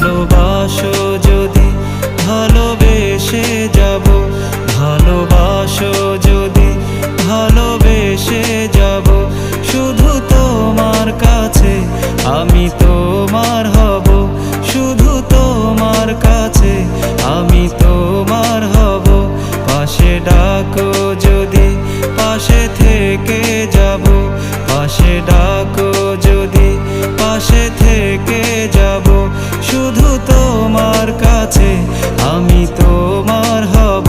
ভালোবাসো যদি ভালোবেসে যাব, ভালোবাসো যদি ভালোবেসে যাব, শুধু তোমার কাছে আমি তোমার হব, শুধু তোমার কাছে আমি তোমার হব। পাশে ডাকো যদি পাশে থেকে যাব, পাশে ডাকো যদি পাশে থেকে যাব, শুধু তোমার কাছে আমি তোমার হব,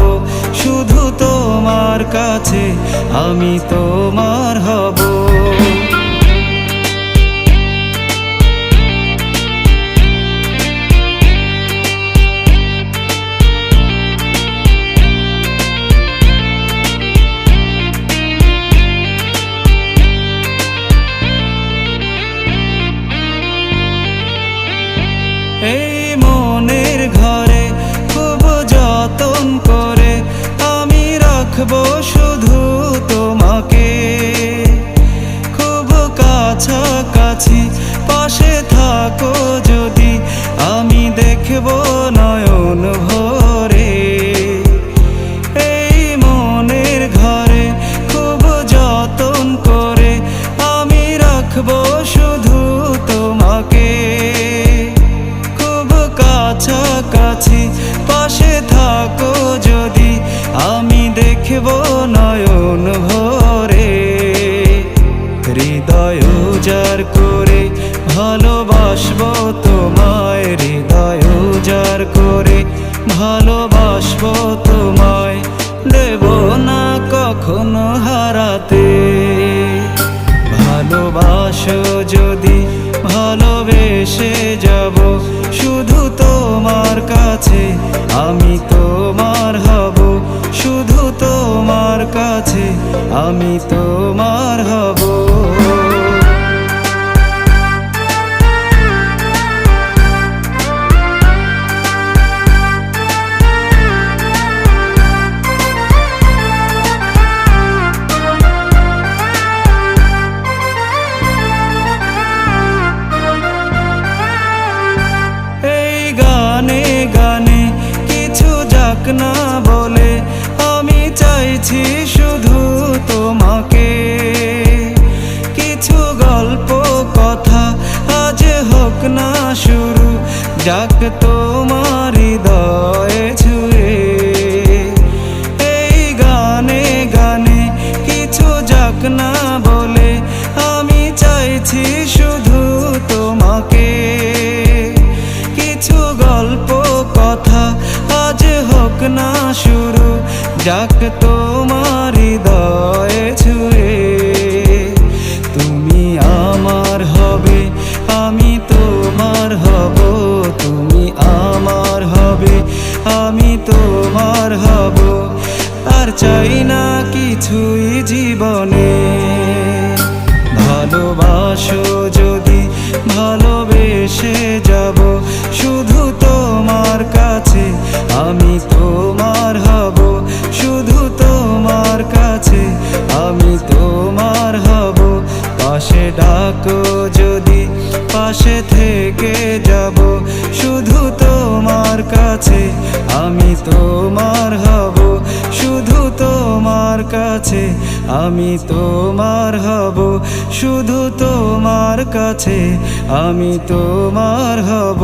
শুধু তোমার কাছে আমি তোমার হব। এই মনের ঘরে খুব যতন করে আমি রাখবো শুধু তোমাকে, খুব কাছাকাছি পাশে থাকো যদি আমি দেখবো নয়ন ভরে। এই মনের ঘরে খুব যতন করে আমি রাখবো শুধু তোমাকে, কাছাকাছি পাশে থাকো যদি আমি দেখব নয়ন ভরে। হৃদয় উজাড় করে ভালোবাসবো তোমায়, হৃদয় উজাড় করে ভালোবাসবো তোমায়, দেব না কখনো হারাতে। ভালোবাসো যদি ভালোবেসে যাব, শুধু তোমার কাছে আমি তোমার হব, শুধু তোমার কাছে আমি তোমার হব। গানে গানে কিছু যাক না বলে আমি চাইছি শুধু তোমাকে, কিছু গল্প কথা আজ হোক না শুরু, যাক তোমার হৃদয়ে ছুঁয়ে। এই গানে গানে কিছু যাক না বলে আমি চাইছি শুধু তোমাকে, কিছু গল্প কথা আজ হোক না শুরু, যাক তোমার হৃদয়ে ছুঁয়ে। তুমি আমার হবে আমি তোমার হব, তুমি আমার হবে আমি তোমার হব, আর চাই না কিছুই জীবনে। ভালোবাসো যদি ভালোবেসে যাব, শুধু তোমার কাছে আমি তোমার হব, শুধু তোমার কাছে আমি তোমার হব। পাশে ডাকো যদি পাশে থেকে যাব, শুধু তোমার কাছে আমি তোমার হব, শুধু তোমার কাছে আমি তোমার হব, শুধু তোমার কাছে আমি তোমার হব।